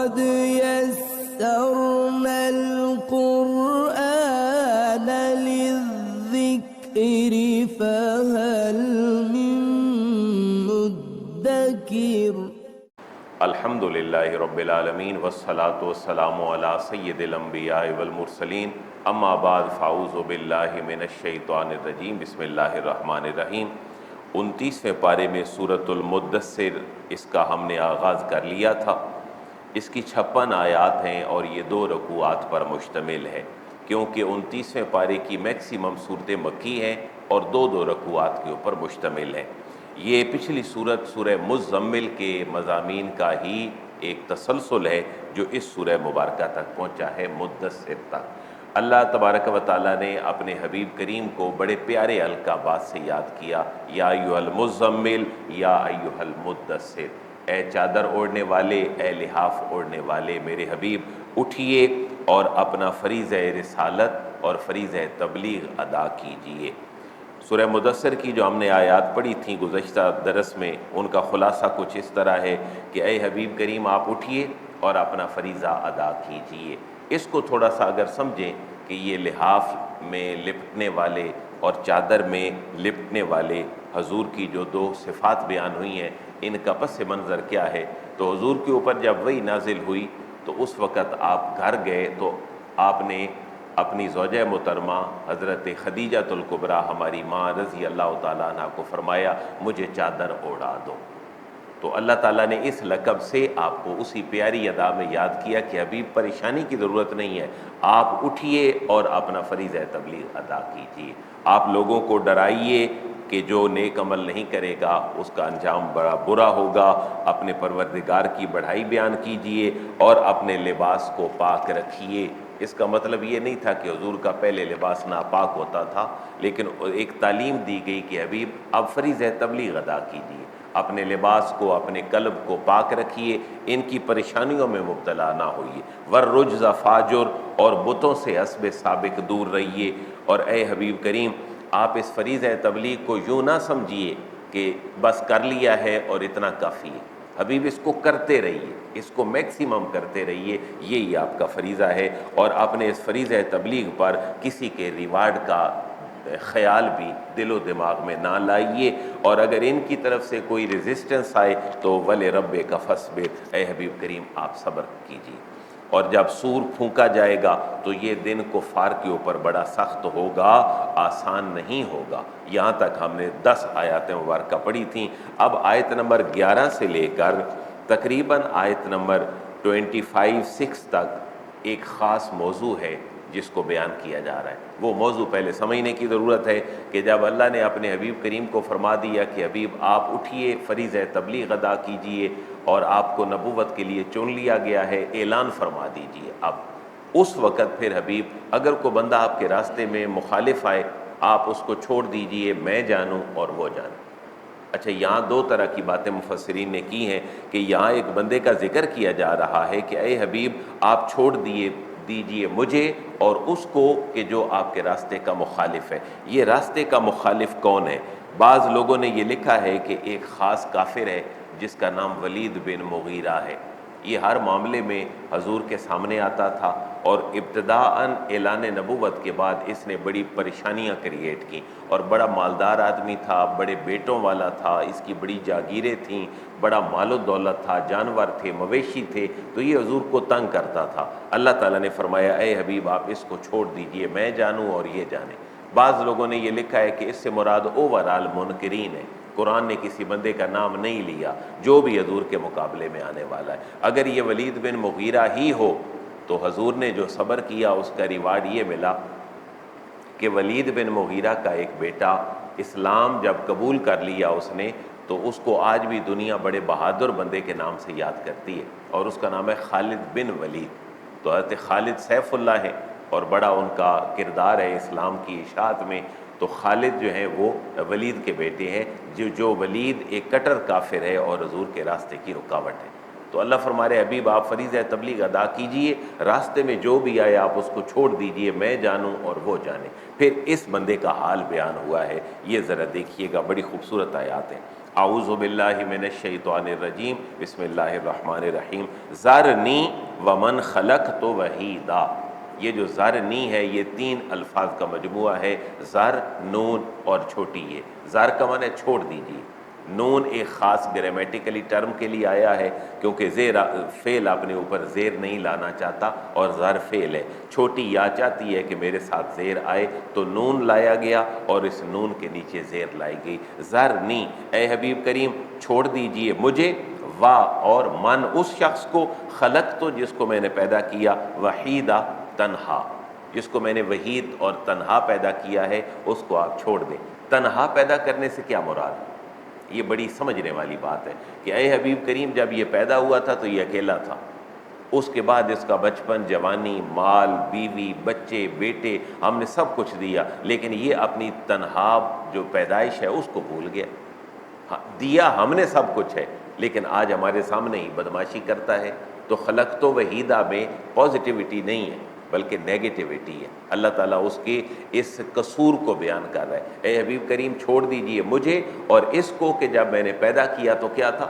قد يسرنا القرآن للذكر فهل من مدكر۔ الحمد للہ رب العالمین والصلاة والسلام علی سید الانبیاء والمرسلین، اما بعد فاعوذ باللہ من الشیطان الرجیم، بسم اللہ الرحمن الرحیم۔ 29ویں پارے میں سورۃ المدثر، اس کا ہم نے آغاز کر لیا تھا۔ اس کی 56 آیات ہیں اور یہ 2 رکوعات پر مشتمل ہے، کیونکہ 29ویں پارے کی میکسیمم صورتیں مکی ہیں اور 2 رکوعات کے اوپر مشتمل ہیں۔ یہ پچھلی سورت سورہ مزمل کے مضامین کا ہی ایک تسلسل ہے جو اس سورہ مبارکہ تک پہنچا ہے، مدثر تک۔ اللہ تبارک و تعالیٰ نے اپنے حبیب کریم کو بڑے پیارے القابات سے یاد کیا، یا ایھا المزمل، یا ایھا المدثر، اے چادر اوڑھنے والے، اے لحاف اوڑھنے والے میرے حبیب، اٹھیے اور اپنا فریضہ رسالت اور فریضہ تبلیغ ادا کیجیے۔ سورہ مدثر کی جو ہم نے آیات پڑھی تھیں گزشتہ درس میں، ان کا خلاصہ کچھ اس طرح ہے کہ اے حبیب کریم آپ اٹھیے اور اپنا فریضہ ادا کیجیے۔ اس کو تھوڑا سا اگر سمجھیں کہ یہ لحاف میں لپٹنے والے اور چادر میں لپٹنے والے حضور کی جو 2 صفات بیان ہوئی ہیں، ان کا پس منظر کیا ہے، تو حضور کے اوپر جب وحی نازل ہوئی تو اس وقت آپ گھر گئے تو آپ نے اپنی زوجہ محترمہ حضرت خدیجہ الکبریٰ ہماری ماں رضی اللہ تعالیٰ عنہ کو فرمایا مجھے چادر اوڑھا دو۔ تو اللہ تعالیٰ نے اس لقب سے آپ کو اسی پیاری ادا میں یاد کیا کہ حبیب پریشانی کی ضرورت نہیں ہے، آپ اٹھیے اور اپنا فریضہ تبلیغ ادا کیجیے۔ آپ لوگوں کو ڈرائیے کہ جو نیک عمل نہیں کرے گا اس کا انجام بڑا برا ہوگا، اپنے پروردگار کی بڑائی بیان کیجیے اور اپنے لباس کو پاک رکھیے۔ اس کا مطلب یہ نہیں تھا کہ حضور کا پہلے لباس ناپاک ہوتا تھا، لیکن ایک تعلیم دی گئی کہ حبیب اب فریضہ تبلیغ ادا کیجیے، اپنے لباس کو، اپنے قلب کو پاک رکھیے، ان کی پریشانیوں میں مبتلا نہ ہوئیے۔ والرجز فاجر، اور بتوں سے حسب سابق دور رہیے۔ اور اے حبیب کریم آپ اس فریضہ تبلیغ کو یوں نہ سمجھیے کہ بس کر لیا ہے اور اتنا کافی ہے، حبیب اس کو کرتے رہیے، اس کو میکسیمم کرتے رہیے، یہی آپ کا فریضہ ہے۔ اور اپنے اس فریضہ تبلیغ پر کسی کے ریوارڈ کا خیال بھی دل و دماغ میں نہ لائیے، اور اگر ان کی طرف سے کوئی ریزسٹنس آئے تو وَلِرَبِّكَ فَاصْبِرْ، اے حبیب کریم آپ صبر کیجیے۔ اور جب سور پھونکا جائے گا تو یہ دن کفار کے اوپر بڑا سخت ہوگا، آسان نہیں ہوگا۔ یہاں تک ہم نے 10 آیات مبارکہ پڑھی تھیں۔ اب آیت نمبر 11 سے لے کر تقریباً آیت نمبر 25-6 تک ایک خاص موضوع ہے جس کو بیان کیا جا رہا ہے۔ وہ موضوع پہلے سمجھنے کی ضرورت ہے کہ جب اللہ نے اپنے حبیب کریم کو فرما دیا کہ حبیب آپ اٹھیے، فریضہ تبلیغ ادا کیجیے اور آپ کو نبوت کے لیے چن لیا گیا ہے، اعلان فرما دیجیے۔ اب اس وقت پھر حبیب اگر کوئی بندہ آپ کے راستے میں مخالف آئے، آپ اس کو چھوڑ دیجیے، میں جانوں اور وہ جانے۔ اچھا، یہاں 2 طرح کی باتیں مفسرین نے کی ہیں کہ یہاں ایک بندے کا ذکر کیا جا رہا ہے کہ اے حبیب آپ چھوڑ دیجیے مجھے اور اس کو کہ جو آپ کے راستے کا مخالف ہے۔ یہ راستے کا مخالف کون ہے؟ بعض لوگوں نے یہ لکھا ہے کہ ایک خاص کافر ہے جس کا نام ولید بن مغیرہ ہے۔ یہ ہر معاملے میں حضور کے سامنے آتا تھا اور ابتداءً اعلان نبوت کے بعد اس نے بڑی پریشانیاں کریٹ کی، اور بڑا مالدار آدمی تھا، بڑے بیٹوں والا تھا، اس کی بڑی جاگیریں تھیں، بڑا مال و دولت تھا، جانور تھے، مویشی تھے، تو یہ حضور کو تنگ کرتا تھا۔ اللہ تعالیٰ نے فرمایا اے حبیب آپ اس کو چھوڑ دیجئے، میں جانوں اور یہ جانے۔ بعض لوگوں نے یہ لکھا ہے کہ اس سے مراد اوورال منکرین ہے، قرآن نے کسی بندے کا نام نہیں لیا جو بھی حضور کے مقابلے میں آنے والا ہے۔ اگر یہ ولید بن مغیرہ ہی ہو تو حضور نے جو صبر کیا اس کا ریوارڈ یہ ملا کہ ولید بن مغیرہ کا ایک بیٹا اسلام جب قبول کر لیا اس نے، تو اس کو آج بھی دنیا بڑے بہادر بندے کے نام سے یاد کرتی ہے، اور اس کا نام ہے خالد بن ولید۔ تو حضرت خالد سیف اللہ ہے اور بڑا ان کا کردار ہے اسلام کی اشاعت میں۔ تو خالد جو ہیں وہ ولید کے بیٹے ہیں، جو ولید ایک کٹر کافر ہے اور حضور کے راستے کی رکاوٹ ہے۔ تو اللہ فرما رہے حبیب آپ فریضہ تبلیغ ادا کیجئے، راستے میں جو بھی آئے آپ اس کو چھوڑ دیجئے، میں جانوں اور وہ جانے۔ پھر اس بندے کا حال بیان ہوا ہے، یہ ذرا دیکھیے گا، بڑی خوبصورت آیات ہیں۔ اعوذ باللہ من الشیطان الرجیم بسم اللہ الرحمن الرحیم ذرنی ومن خلقت وحیدا. یہ جو ذرنی ہے یہ 3 الفاظ کا مجموعہ ہے، ذر، نون اور چھوٹی یہ. ذر کا معنی چھوڑ دیجیے. نون ایک خاص گرامیٹیکلی ٹرم کے لیے آیا ہے کیونکہ زیر فعل اپنے اوپر زیر نہیں لانا چاہتا اور ذر فعل ہے. چھوٹی یا چاہتی ہے کہ میرے ساتھ زیر آئے تو نون لایا گیا اور اس نون کے نیچے زیر لائی گئی. ذرنی، اے حبیب کریم چھوڑ دیجئے مجھے، وا اور من اس شخص کو، خلق تو جس کو میں نے پیدا کیا، وحیدہ تنہا جس کو میں نے وحید اور تنہا پیدا کیا ہے اس کو آپ چھوڑ دیں. تنہا پیدا کرنے سے کیا مراد ہے؟ یہ بڑی سمجھنے والی بات ہے کہ اے حبیب کریم جب یہ پیدا ہوا تھا تو یہ اکیلا تھا، اس کے بعد اس کا بچپن، جوانی، مال، بیوی، بچے، بیٹے، ہم نے سب کچھ دیا، لیکن یہ اپنی تنہا جو پیدائش ہے اس کو بھول گیا. ہاں دیا ہم نے سب کچھ ہے لیکن آج ہمارے سامنے ہی بدماشی کرتا ہے. تو خلقت وحیدہ میں پازیٹیوٹی نہیں ہے بلکہ نیگیٹیوٹی ہے. اللہ تعالیٰ اس کے اس قصور کو بیان کر رہا ہے. اے حبیب کریم چھوڑ دیجئے مجھے اور اس کو کہ جب میں نے پیدا کیا تو کیا تھا؟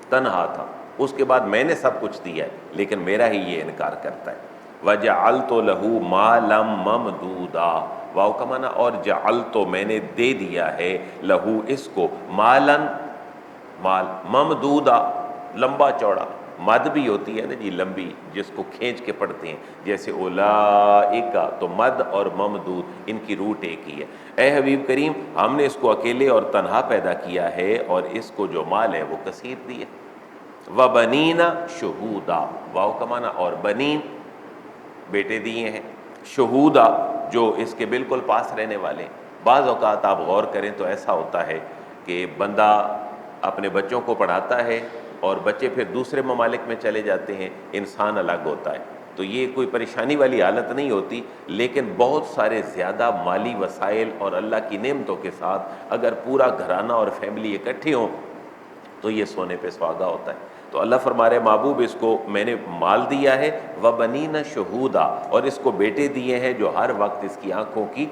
تنہا تھا. اس کے بعد میں نے سب کچھ دیا ہے لیکن میرا ہی یہ انکار کرتا ہے. وَجَعَلْتُ لَهُ مَالًا مَمْدُودًا، واو کا معنی اور جعلت میں نے دے دیا ہے، لہو اس کو، مالن مال، ممدودا لمبا چوڑا. مد بھی ہوتی ہے نا جی لمبی جس کو کھینچ کے پڑھتے ہیں جیسے اولئک، تو مد اور ممدود ان کی روٹ ایک ہی ہے. اے حبیب کریم ہم نے اس کو اکیلے اور تنہا پیدا کیا ہے اور اس کو جو مال ہے وہ کثیر دی ہے. وَبَنِينَ شُهُودًا، واو کا معنی اور بنین بیٹے دیے ہیں، شہودا جو اس کے بالکل پاس رہنے والے. بعض اوقات آپ غور کریں تو ایسا ہوتا ہے کہ بندہ اپنے بچوں کو پڑھاتا ہے اور بچے پھر دوسرے ممالک میں چلے جاتے ہیں، انسان الگ ہوتا ہے. تو یہ کوئی پریشانی والی حالت نہیں ہوتی، لیکن بہت سارے زیادہ مالی وسائل اور اللہ کی نعمتوں کے ساتھ اگر پورا گھرانہ اور فیملی اکٹھے ہوں تو یہ سونے پہ سہاگا ہوتا ہے. تو اللہ فرما رہے محبوب اس کو میں نے مال دیا ہے، وَبَنِينَ شُهُودًا، اور اس کو بیٹے دیے ہیں جو ہر وقت اس کی آنکھوں کی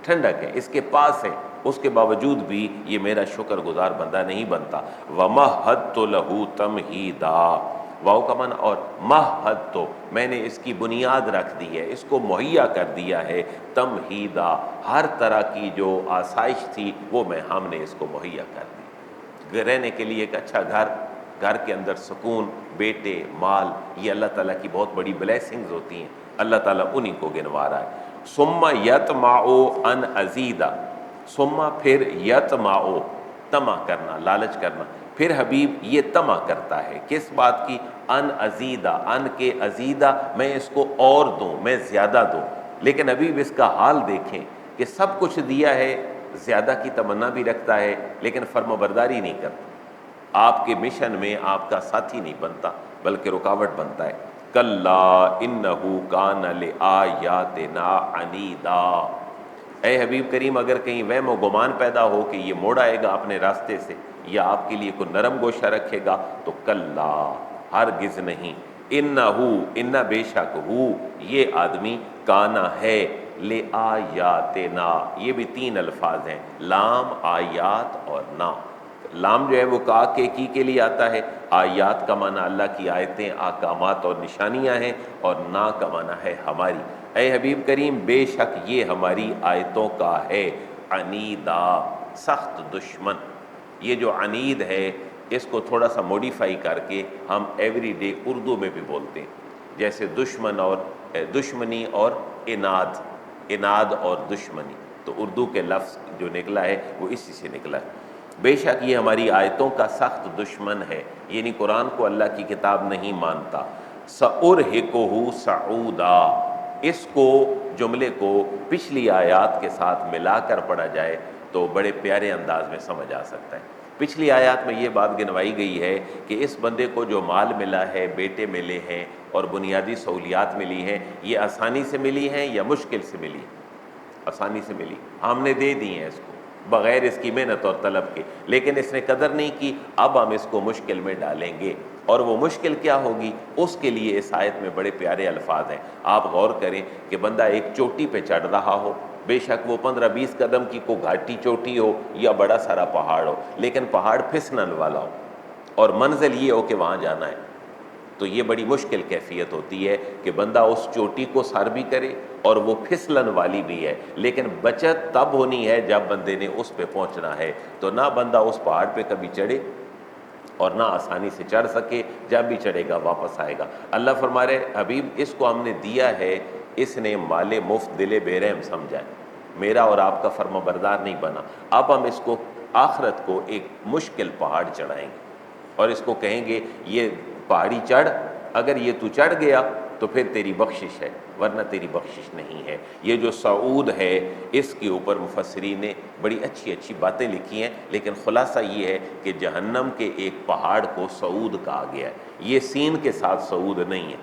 ٹھنڈک ہے، اس کے پاس ہے، اس کے باوجود بھی یہ میرا شکر گزار بندہ نہیں بنتا. وَمَهَّدتُّ لَهُ تَمْهِيدًا، واو کا معنی اور مہدتو میں نے اس کی بنیاد رکھ دی ہے، اس کو مہیا کر دیا ہے، تمہیدا ہر طرح کی جو آسائش تھی وہ ہم نے اس کو مہیا کر دی. رہنے کے لیے ایک اچھا گھر کے اندر سکون، بیٹے، مال، یہ اللہ تعالیٰ کی بہت بڑی بلیسنگز ہوتی ہیں. اللہ تعالیٰ انہی کو گنوا رہا ہے. ثم یطمع ان ازید، ثم پھر یطمع طمع کرنا، لالچ کرنا. پھر حبیب یہ طمع کرتا ہے کس بات کی؟ ان ازیدہ، ان کے ازیدہ میں اس کو اور دوں، میں زیادہ دوں. لیکن حبیب اس کا حال دیکھیں کہ سب کچھ دیا ہے، زیادہ کی تمنا بھی رکھتا ہے لیکن فرمانبرداری نہیں کرتا. آپ کے مشن میں آپ کا ساتھی نہیں بنتا بلکہ رکاوٹ بنتا ہے. کلا انہ کان لآیاتنا عنیدا، اے حبیب کریم اگر کہیں وہم و گمان پیدا ہو کہ یہ موڑ آئے گا اپنے راستے سے یا آپ کے لیے کوئی نرم گوشہ رکھے گا تو کلا ہرگز نہیں، انہ بے شک ہو یہ آدمی، کانا ہے، لآیاتنا یہ بھی 3 الفاظ ہیں، لام، آیات اور نا. لام جو ہے وہ کا کے لیے آتا ہے، آیات کا معنی اللہ کی آیتیں، احکامات اور نشانیاں ہیں، اور نا کا معنی ہے ہماری. اے حبیب کریم بے شک یہ ہماری آیتوں کا ہے، عنیدا سخت دشمن. یہ جو عنید ہے اس کو تھوڑا سا موڈیفائی کر کے ہم ایوری ڈے اردو میں بھی بولتے ہیں، جیسے دشمن اور دشمنی اور اناد اور دشمنی، تو اردو کے لفظ جو نکلا ہے وہ اسی سے نکلا ہے. بے شک یہ ہماری آیتوں کا سخت دشمن ہے، یعنی قرآن کو اللہ کی کتاب نہیں مانتا. سأرہقہ صعودا، اس کو جملے کو پچھلی آیات کے ساتھ ملا کر پڑھا جائے تو بڑے پیارے انداز میں سمجھ آ سکتا ہے. پچھلی آیات میں یہ بات گنوائی گئی ہے کہ اس بندے کو جو مال ملا ہے، بیٹے ملے ہیں اور بنیادی سہولیات ملی ہیں، یہ آسانی سے ملی ہیں یا مشکل سے ملی؟ آسانی سے ملی، ہم نے دے دی ہیں اس کو بغیر اس کی محنت اور طلب کے، لیکن اس نے قدر نہیں کی. اب ہم اس کو مشکل میں ڈالیں گے، اور وہ مشکل کیا ہوگی اس کے لیے اس آیت میں بڑے پیارے الفاظ ہیں. آپ غور کریں کہ بندہ ایک چوٹی پہ چڑھ رہا ہو، بے شک وہ 15-20 قدم کی کوئی گھاٹی چوٹی ہو یا بڑا سارا پہاڑ ہو، لیکن پہاڑ پھسلن والا ہو اور منزل یہ ہو کہ وہاں جانا ہے، تو یہ بڑی مشکل کیفیت ہوتی ہے کہ بندہ اس چوٹی کو سر بھی کرے اور وہ پھسلن والی بھی ہے، لیکن بچت تب ہونی ہے جب بندے نے اس پہ پہنچنا ہے۔ تو نہ بندہ اس پہاڑ پہ کبھی چڑھے اور نہ آسانی سے چڑھ سکے، جب بھی چڑھے گا واپس آئے گا۔ اللہ فرما رہے حبیب اس کو ہم نے دیا ہے، اس نے مال مفت دل بے رحم سمجھا ہے، میرا اور آپ کا فرما بردار نہیں بنا۔ اب ہم اس کو آخرت کو ایک مشکل پہاڑ چڑھائیں گے اور اس کو کہیں گے یہ پہاڑی چڑھ، اگر یہ تو چڑھ گیا تو پھر تیری بخشش ہے، ورنہ تیری بخشش نہیں ہے۔ یہ جو صعود ہے اس کے اوپر مفسرین نے بڑی اچھی اچھی باتیں لکھی ہیں، لیکن خلاصہ یہ ہے کہ جہنم کے ایک پہاڑ کو صعود کہا گیا ہے، یہ سین کے ساتھ صعود نہیں ہے۔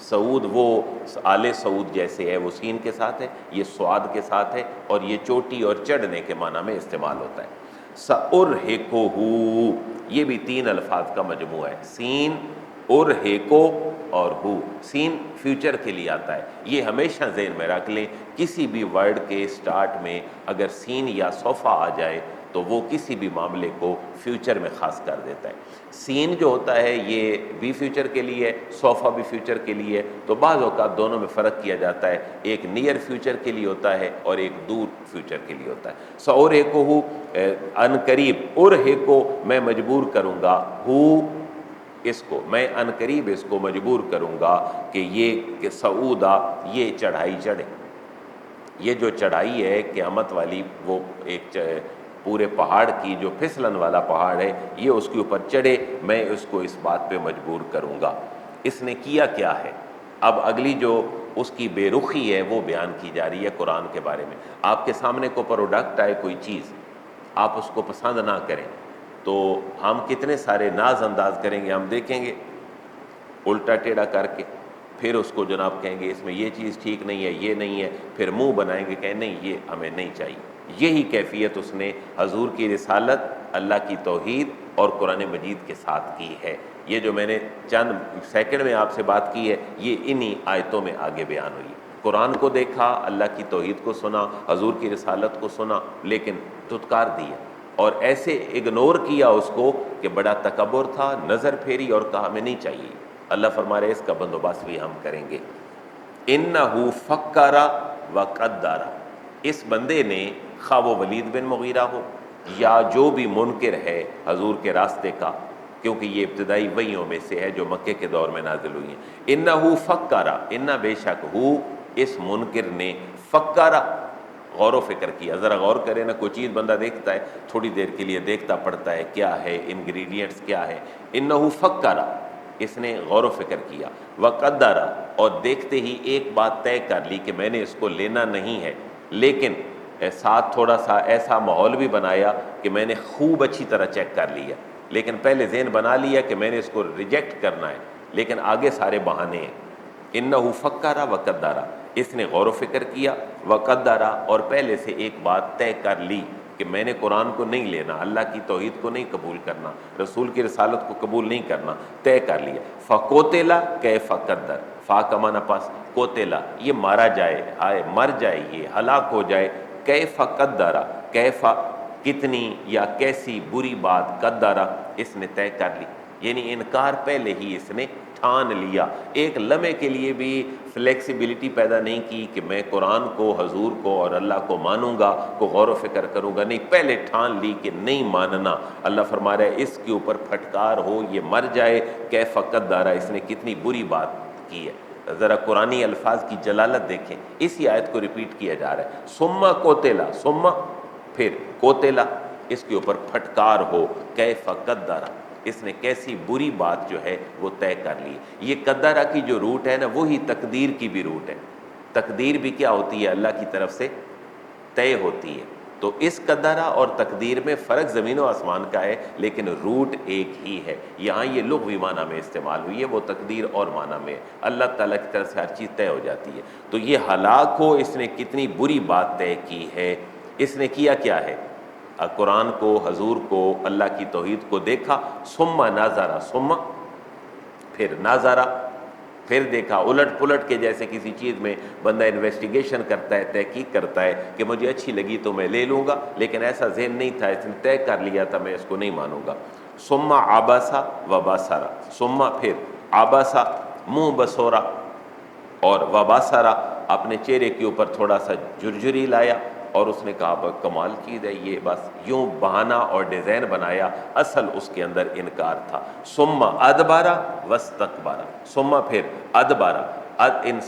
صعود وہ آل صعود جیسے ہے، وہ سین کے ساتھ ہے، یہ سعاد کے ساتھ ہے، اور یہ چوٹی اور چڑھنے کے معنی میں استعمال ہوتا ہے۔ سَأُرْهِقُهُ، یہ بھی 3 الفاظ کا مجموعہ ہے، سین، ارہقو اور ہو۔ سین فیوچر کے لیے آتا ہے، یہ ہمیشہ ذہن میں رکھ لیں، کسی بھی ورڈ کے سٹارٹ میں اگر سین یا صوفہ آ جائے تو وہ کسی بھی معاملے کو فیوچر میں خاص کر دیتا ہے۔ سین جو ہوتا ہے یہ بھی فیوچر کے لیے ہے، صوفہ بھی فیوچر کے لیے ہے، تو بعض اوقات دونوں میں فرق کیا جاتا ہے، ایک نیئر فیوچر کے لیے ہوتا ہے اور ایک دور فیوچر کے لیے ہوتا ہے۔ سَأُرْهِقُهُ، ان قریب، ارہقو میں مجبور کروں گا، ہو اس کو میں ان قریب اس کو مجبور کروں گا کہ یہ سعودہ یہ چڑھائی چڑھے۔ یہ جو چڑھائی ہے قیامت والی، وہ ایک پورے پہاڑ کی جو پھسلن والا پہاڑ ہے، یہ اس کے اوپر چڑھے، میں اس کو اس بات پہ مجبور کروں گا۔ اس نے کیا کیا ہے؟ اب اگلی جو اس کی بے رخی ہے وہ بیان کی جا رہی ہے قرآن کے بارے میں۔ آپ کے سامنے کوئی پروڈکٹ آئے، کوئی چیز، آپ اس کو پسند نہ کریں تو ہم کتنے سارے ناز انداز کریں گے، ہم دیکھیں گے الٹا ٹیڑھا کر کے، پھر اس کو جناب کہیں گے اس میں یہ چیز ٹھیک نہیں ہے، یہ نہیں ہے، پھر منہ بنائیں گے کہ نہیں یہ ہمیں نہیں چاہیے۔ یہی کیفیت اس نے حضور کی رسالت، اللہ کی توحید اور قرآن مجید کے ساتھ کی ہے۔ یہ جو میں نے چند سیکنڈ میں آپ سے بات کی ہے، یہ انہی آیتوں میں آگے بیان ہوئی۔ قرآن کو دیکھا، اللہ کی توحید کو سنا، حضور کی رسالت کو سنا، لیکن دھتکار دیا اور ایسے اگنور کیا اس کو کہ بڑا تکبر تھا، نظر پھیری اور کہا ہمیں نہیں چاہیے۔ اللہ فرما رہے اس کا بندوبست بھی ہم کریں گے۔ اِنَّهُ فَكَّرَ وَقَدَّرَ، اس بندے نے، خواہ وہ ولید بن مغیرہ ہو یا جو بھی منکر ہے حضور کے راستے کا، کیونکہ یہ ابتدائی وحیوں میں سے ہے جو مکے کے دور میں نازل ہوئی ہیں۔ اِنَّهُ فَكَّرَ، اِنَّ بے شک ہو اس منکر نے، فکر غور و فکر کیا۔ ذرا غور کریں نا، کوئی چیز بندہ دیکھتا ہے تھوڑی دیر کے لیے دیکھتا پڑتا ہے کیا ہے، انگریڈینٹس کیا ہے۔ اِنَّهُ فَكَّرَ، اس نے غور و فکر کیا، وَقَدَّرَ، اور دیکھتے ہی ایک بات طے کر لی کہ میں نے اس کو لینا نہیں ہے، لیکن ساتھ تھوڑا سا ایسا ماحول بھی بنایا کہ میں نے خوب اچھی طرح چیک کر لیا، لیکن پہلے ذہن بنا لیا کہ میں نے اس کو ریجیکٹ کرنا ہے، لیکن آگے سارے بہانے ہیں۔ اِنَّهُ فَكَّرَ وَقَدَّرَ، اس نے غور و فکر کیا، وَقَدَّرَ، اور پہلے سے ایک بات طے کر لی کہ میں نے قرآن کو نہیں لینا، اللہ کی توحید کو نہیں قبول کرنا، رسول کی رسالت کو قبول نہیں کرنا، طے کر لیا۔ فَقُتِلَ كَيْفَ قَدَّرَ، فا کا معنی پاس، قُتِلَ یہ مارا جائے، آئے مر جائے، یہ ہلاک ہو جائے، كَيْفَ قَدَّرَ، كَيْفَ کتنی یا کیسی بری بات، قدرہ اس نے طے کر لی، یعنی انکار پہلے ہی اس نے ٹھان لیا، ایک لمحے کے لیے بھی فلیکسیبلٹی پیدا نہیں کی کہ میں قرآن کو، حضور کو اور اللہ کو مانوں گا، کو غور و فکر کروں گا، نہیں، پہلے ٹھان لی کہ نہیں ماننا۔ اللہ فرما رہا ہے اس کے اوپر پھٹکار ہو، یہ مر جائے، کیف قدرہ، اس نے کتنی بری بات کی ہے۔ ذرا قرآنی الفاظ کی جلالت دیکھیں، اسی آیت کو ریپیٹ کیا جا رہا ہے، ثم قتل، ثم پھر قتل، اس کے اوپر پھٹکار ہو، کیف قدرہ، اس نے کیسی بری بات جو ہے وہ طے کر لی۔ یہ قدرہ کی جو روٹ ہے نا، وہی تقدیر کی بھی روٹ ہے۔ تقدیر بھی کیا ہوتی ہے؟ اللہ کی طرف سے طے ہوتی ہے۔ تو اس قدرہ اور تقدیر میں فرق زمین و آسمان کا ہے، لیکن روٹ ایک ہی ہے۔ یہاں یہ لغوی معنی میں استعمال ہوئی ہے، وہ تقدیر اور معنی میں، اللہ تعالیٰ کی طرف سے ہر چیز طے ہو جاتی ہے۔ تو یہ ہلاک ہو، اس نے کتنی بری بات طے کی ہے۔ اس نے کیا کیا ہے؟ قرآن کو، حضور کو، اللہ کی توحید کو دیکھا، ثم نظر، ثم پھر نظر، پھر دیکھا الٹ پلٹ کے، جیسے کسی چیز میں بندہ انویسٹیگیشن کرتا ہے، تحقیق کرتا ہے کہ مجھے اچھی لگی تو میں لے لوں گا، لیکن ایسا ذہن نہیں تھا، اس نے طے کر لیا تھا میں اس کو نہیں مانوں گا۔ ثم عبسا وبصرا، ثم پھر عبسا منہ بسورا، اور وبصرا اپنے چہرے کے اوپر تھوڑا سا جرجری لایا، اور اس نے کہا کمال چیز ہے یہ، بس یوں بہانہ اور ڈیزائن بنایا، اصل اس کے اندر انکار تھا۔ ثم ادبر واستکبر، ثم پھر ادبر،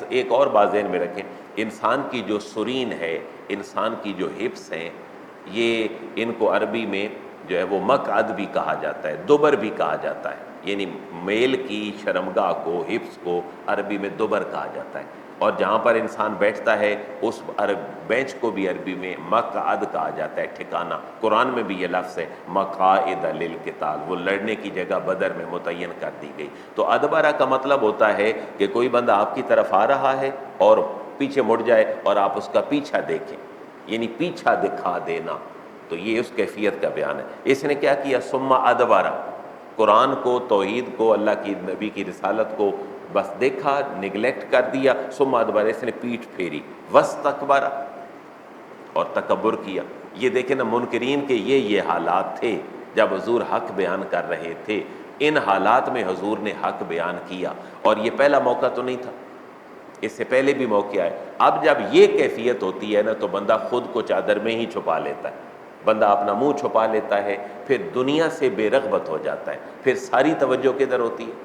ایک اور بات ذہن میں رکھیں، انسان کی جو سرین ہے، انسان کی جو حفظ ہیں، یہ ان کو عربی میں جو ہے وہ مقعد بھی کہا جاتا ہے، دبر بھی کہا جاتا ہے، یعنی میل کی شرمگاہ کو، حفظ کو عربی میں دبر کہا جاتا ہے، اور جہاں پر انسان بیٹھتا ہے اس بینچ کو بھی عربی میں مقعد کہا جاتا ہے، ٹھکانہ۔ قرآن میں بھی یہ لفظ ہے مقاعد للقتال، وہ لڑنے کی جگہ بدر میں متعین کر دی گئی۔ تو ادبرہ کا مطلب ہوتا ہے کہ کوئی بندہ آپ کی طرف آ رہا ہے اور پیچھے مڑ جائے اور آپ اس کا پیچھا دیکھیں، یعنی پیچھا دکھا دینا، تو یہ اس کیفیت کا بیان ہے۔ اس نے کیا کیا؟ ثم ادبرہ، قرآن کو، توحید کو، اللہ کی نبی کی رسالت کو بس دیکھا، نگلیکٹ کر دیا، ثم ادبر، اس نے پیٹھ پھیری، واستکبر، اور تکبر کیا۔ یہ دیکھیں نا منکرین کے یہ حالات تھے جب حضور حق بیان کر رہے تھے، ان حالات میں حضور نے حق بیان کیا، اور یہ پہلا موقع تو نہیں تھا، اس سے پہلے بھی موقع آئے۔ اب جب یہ کیفیت ہوتی ہے نا تو بندہ خود کو چادر میں ہی چھپا لیتا ہے، بندہ اپنا منہ چھپا لیتا ہے، پھر دنیا سے بے رغبت ہو جاتا ہے، پھر ساری توجہ کدھر ہوتی ہے؟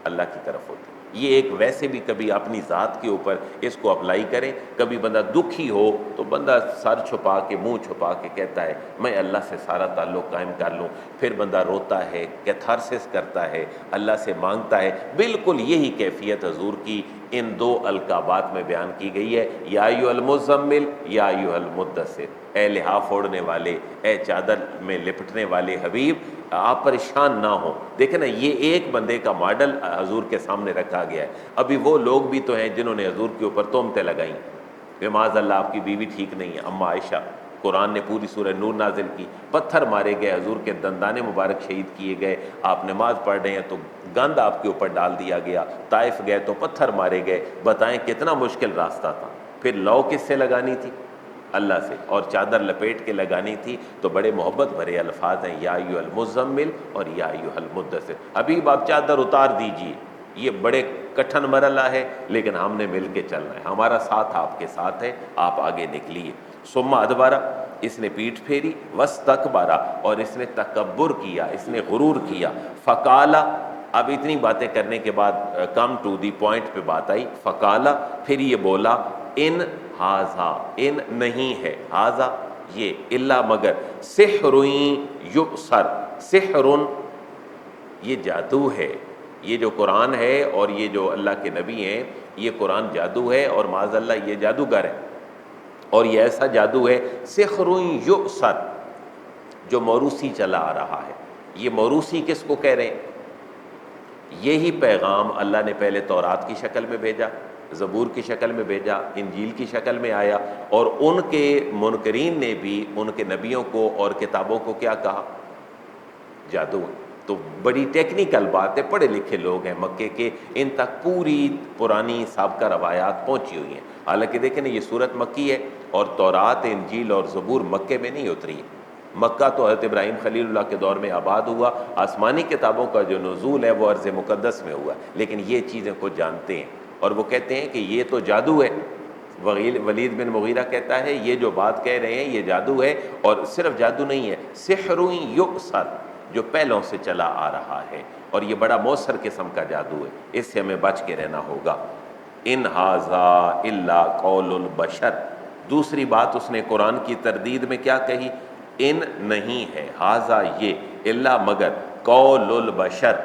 اللہ کی طرف ہوتی ہے۔ یہ ایک ویسے بھی کبھی اپنی ذات کے اوپر اس کو اپلائی کریں، کبھی بندہ دکھی ہو تو بندہ سر چھپا کے، منہ چھپا کے کہتا ہے میں اللہ سے سارا تعلق قائم کر لوں، پھر بندہ روتا ہے، کیتھارسس کرتا ہے، اللہ سے مانگتا ہے۔ بالکل یہی کیفیت حضور کی ان دو القابات میں بیان کی گئی ہے، یا ایھا المزمل یا ایھا المدثر، اے لحاف اوڑھنے والے، اے چادر میں لپٹنے والے حبیب، آپ پریشان نہ ہوں۔ دیکھیں نا یہ ایک بندے کا ماڈل حضور کے سامنے رکھا گیا ہے۔ ابھی وہ لوگ بھی تو ہیں جنہوں نے حضور کے اوپر تہمتیں لگائیں کہ معاذ اللہ آپ کی بیوی ٹھیک نہیں ہے، اما عائشہ، قرآن نے پوری سورہ نور نازل کی، پتھر مارے گئے، حضور کے دندانے مبارک شہید کیے گئے، آپ نماز پڑھ رہے ہیں تو گند آپ کے اوپر ڈال دیا گیا، طائف گئے تو پتھر مارے گئے، بتائیں کتنا مشکل راستہ تھا۔ پھر لو کس سے لگانی تھی؟ اللہ سے، اور چادر لپیٹ کے لگانی تھی، تو بڑے محبت بھرے الفاظ ہیں، یا ایھا المزمل اور یا ایھا المدثر، حبیب آپ چادر اتار دیجئے۔ یہ بڑے کٹھن مرحلہ ہے، لیکن ہم نے مل کے چلنا ہے، ہمارا ساتھ آپ کے ساتھ ہے، آپ آگے نکلیے۔ ثم ادبرہ، اس نے پیٹھ پھیری، واستکبر، اور اس نے تکبر کیا، اس نے غرور کیا۔ فقال، اب اتنی باتیں کرنے کے بعد کم ٹو دی پوائنٹ پہ بات آئی، فقال، پھر یہ بولا، ان ھذا، ان نہیں ہے، ھذا یہ، الا مگر، سحر یؤثر، سحر یہ جادو ہے، یہ جو قرآن ہے اور یہ جو اللہ کے نبی ہیں، یہ قرآن جادو ہے، اور معاذ اللہ یہ جادوگر ہے، اور یہ ایسا جادو ہے، سحر یؤثر، جو موروثی چلا آ رہا ہے۔ یہ موروثی کس کو کہہ رہے ہیں؟ یہی پیغام اللہ نے پہلے تورات کی شکل میں بھیجا، زبور کی شکل میں بھیجا، انجیل کی شکل میں آیا، اور ان کے منکرین نے بھی ان کے نبیوں کو اور کتابوں کو کیا کہا؟ جادو۔ تو بڑی ٹیکنیکل بات ہے، پڑھے لکھے لوگ ہیں مکے کے، ان تک پوری پرانی سابقہ روایات پہنچی ہوئی ہیں۔ حالانکہ دیکھیں نا یہ سورت مکی ہے، اور تورات، انجیل اور زبور مکے میں نہیں اتری ہے۔ مکہ تو حضرت ابراہیم خلیل اللہ کے دور میں آباد ہوا، آسمانی کتابوں کا جو نزول ہے وہ ارض مقدس میں ہوا، لیکن یہ چیزیں کو جانتے ہیں، اور وہ کہتے ہیں کہ یہ تو جادو ہے۔ ولید بن مغیرہ کہتا ہے یہ جو بات کہہ رہے ہیں یہ جادو ہے، اور صرف جادو نہیں ہے، سحر یؤثر، جو پہلوں سے چلا آ رہا ہے، اور یہ بڑا مؤثر قسم کا جادو ہے، اس سے ہمیں بچ کے رہنا ہوگا۔ ان ھذا الا قول البشر، دوسری بات اس نے قرآن کی تردید میں کیا کہی؟ ان نہیں ہے، ھذا یہ، الا مگر، قول البشر،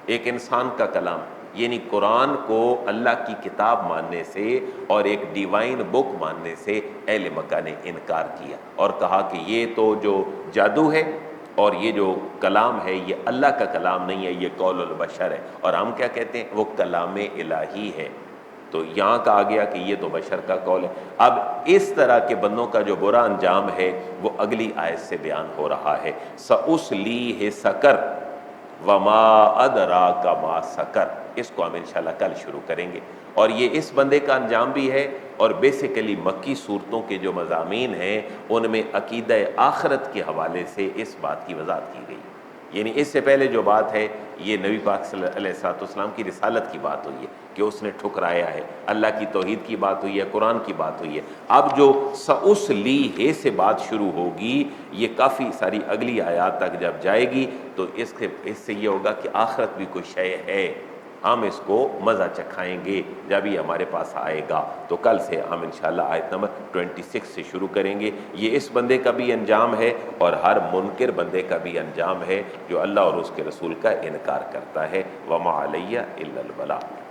ایک انسان کا کلام، یعنی قرآن کو اللہ کی کتاب ماننے سے اور ایک ڈیوائن بک ماننے سے اہل مکہ نے انکار کیا، اور کہا کہ یہ تو جو جادو ہے اور یہ جو کلام ہے یہ اللہ کا کلام نہیں ہے، یہ قول البشر ہے، اور ہم کیا کہتے ہیں؟ وہ کلام الہی ہے۔ تو یہاں کہا گیا کہ یہ تو بشر کا قول ہے۔ اب اس طرح کے بندوں کا جو برا انجام ہے وہ اگلی آیت سے بیان ہو رہا ہے، سأصلیہ سقر وما ادراک ما سقر، اس کو ہم انشاءاللہ کل شروع کریں گے۔ اور یہ اس بندے کا انجام بھی ہے، اور بیسیکلی مکی صورتوں کے جو مضامین ہیں ان میں عقیدہ آخرت کے حوالے سے اس بات کی وضاحت کی گئی۔ یعنی اس سے پہلے جو بات ہے یہ نبی پاک صلی اللہ علیہ وسلم کی رسالت کی بات ہوئی ہے کہ اس نے ٹھکرایا ہے، اللہ کی توحید کی بات ہوئی ہے، قرآن کی بات ہوئی ہے۔ اب جو سَأُصْلِیہِ ہے سے بات شروع ہوگی، یہ کافی ساری اگلی آیات تک جب جائے گی تو اس سے یہ ہوگا کہ آخرت بھی کوئی شے ہے، ہم اس کو مزہ چکھائیں گے جب یہ ہمارے پاس آئے گا۔ تو کل سے ہم انشاءاللہ آیت نمبر 26 سے شروع کریں گے۔ یہ اس بندے کا بھی انجام ہے اور ہر منکر بندے کا بھی انجام ہے جو اللہ اور اس کے رسول کا انکار کرتا ہے۔ وَمَا عَلَيَّ إِلَّا الْبَلَاغُ۔